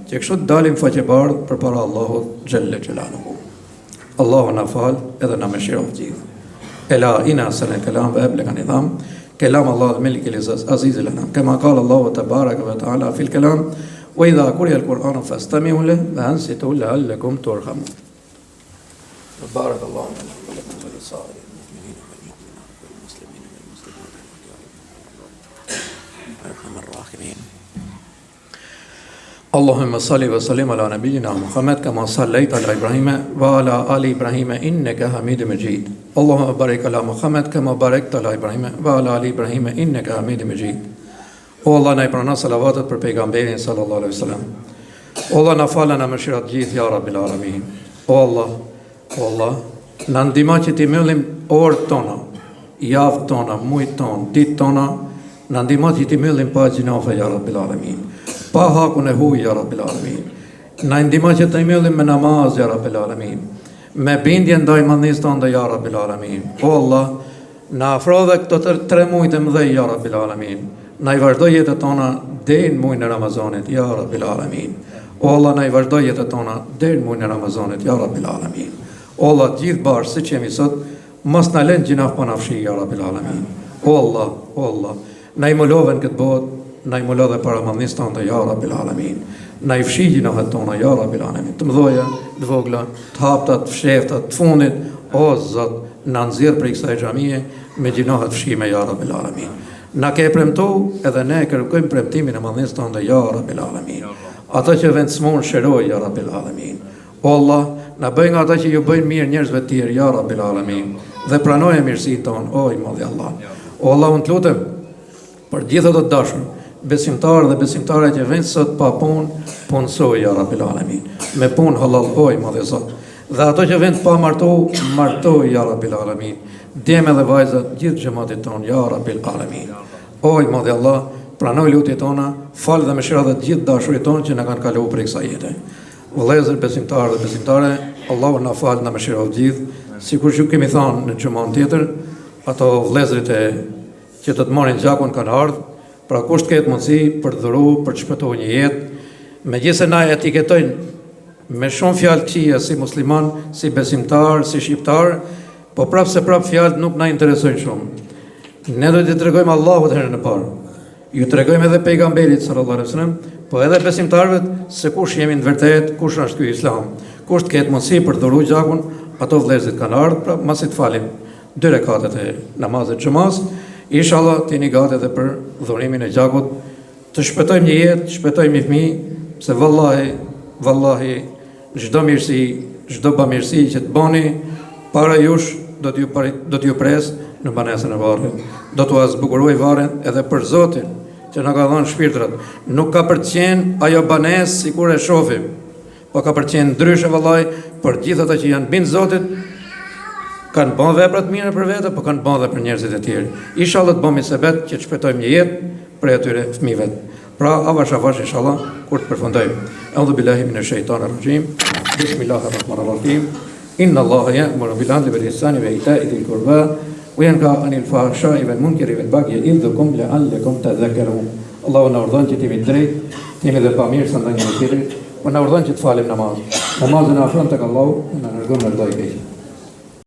që kështu të dalim faqebardh përpara Allahut xhelle xhelaluhu. Allahu na fal edhe na mëshiroft gjithë. Ela ina sana kalam wa ablaga nizam كلام الله الملك العزيز لنا كما قال الله تبارك وتعالى في الكلام وإذا قرئ القرآن فاستمعوا له وأنصتوا لعلكم ترحمون. بارك الله لكم ولسائر المؤمنين والمؤمنات والمسلمين والمسلمات أرحم الراحمين. اللهم صل وسلم على نبينا محمد كما صليت على إبراهيم وعلى آل إبراهيم إنك حميد مجيد. اللهم بارك على محمد كما باركت على إبراهيم وعلى آل إبراهيم إنك حميد مجيد. O Allah na I pranon salavatet për pejgamberin sallallahu alaihi wasallam. O Allah na falë na mëshirat gjithë ya Rabbil Alamin. O Allah, na ndihmo që të mbyllim orët tona, javët tona, muajt tona, ditë tona, na ndihmo që të mbyllim pa gjinofe ya Rabbil Alamin. Pa hakun e huaj ya Rabbil Alamin. Na ndihmo që të mbyllim me namaz ya Rabbil Alamin. Me bindje ndaj mandhis tonë ya Rabbil Alamin. O Allah, na afro dhe këto 3 muaj të mëdhej ya Rabbil Alamin. Na I vazhdoj jetët tona deri në muajin e Ramazanit ya Rabbil Alamin. O Allah, na I vazhdoj jetët tona deri në muajin e Ramazanit ya Rabbil Alamin. O Allah, gjithë bashkë siç jemi sot, mos na lën gjinaf pa na fshi ya Rabbil Alamin. O Allah, na I muloven këtë botë, na I mulo dhe para mandhis tonë ya Rabbil Alamin. Na I fshi gjinafet tona ya Rabbil Alamin. Të mëdhoja, të vogla, të hapta, të fshehta, të fundit, o Zot, na nxjerr prej kësaj xhamie me gjinafet fshime ya Rabbil Alamin. Na ke premtu edhe ne kërkojmë premtimin e mandhis tonë ya Rabbil Alamin. Ata që vendsmon shëroj ya Rabbil Alamin. O Allah, na bëj nga ata që ju bëjnë mirë njerëzve të tjerë ya Rabbil Alamin dhe pranoje mirësinë tonë, o I madhi Allah. O Allah, unë të lutem për gjithë ato të dashur, besimtarë dhe besimtare që vend sot pa punë, punësoj ya Rabbil Alamin. Me punë halal, o I madhi Zot. Dhe ato që vend pa martoj ya Rabbil Alamin. Djeme dhe vajzat, gjithë xhamatit tonë ya Rabbil Alamin. O I madhi Allah, pranoj lutjet tona, fal dhe mëshira dhe gjithë dashurit tonë që na kanë kaluar prej kësaj jete. Vëllezër besimtarë dhe besimtare, Allahu na fal na mëshiroft gjithë, sikur që kemi thënë në xhamon tjetër, ato vëllezërit që të marrin gjakun kanë ardhur, pra kush të ketë mundësi për të dhuruar, për të shpëtuar një jetë, megjithëse na etiketojnë me shumë fjalë këqija si musliman, si besimtar, si shqiptar, po prapë se prapë fjalët nuk na interesojnë shumë. Ne do t'i tregojmë Allahut herën e parë. Ju tregojmë edhe pejgamberit sallallahu alaihi wasallam, po edhe besimtarëve se kush jemi në vërtet, kush është ky Islam. Kush të ketë mundësi për të dhuruar gjakun, ato vëllezërit kanë ardhur, pra masi të falim 2 rekatet e namazit xumas, inshallah t'jeni gati edhe për dhurimin e gjakut, të shpëtojmë një jetë, të shpëtojmë një fëmijë, se vallahi çdo mirësi, çdo bamirësi që të bani para jush do t'ju pres në banesën e varrit. Do t'u zbukuroj varrin edhe për Zotin që na ka dhënë shpirtrat. Nuk ka për të qenë ajo banesë sikur e shohim, po ka për të qenë ndryshe vallahi për gjithë ata që janë bind Zotit, kanë bën vepra të mira për vete, po kanë bën edhe për njerëzit e tjerë. Inshallah të bëmi sebet që të shpëtojmë një jetë për atyre fëmijëve. Pra avash inshallah kur të përfundojmë. A'udhu billahi minash shaitanir rajim. Bismillahirrahmanirrahim. Inna Allaha ya'muru bil 'adli wal ihsani wa ita'i dhil qurba wa yanha 'anil fahsha'i wal munkari wal baghi ya'idhukum la'allakum tadhakkarun. Allahu na urdhon që të jemi drejt, të jemi dhe pamirësa ndaj njëri tjetrit, po na urdhon që të falim namaz. Namazin e afron tek Allahu, na largon nga çdo i keq.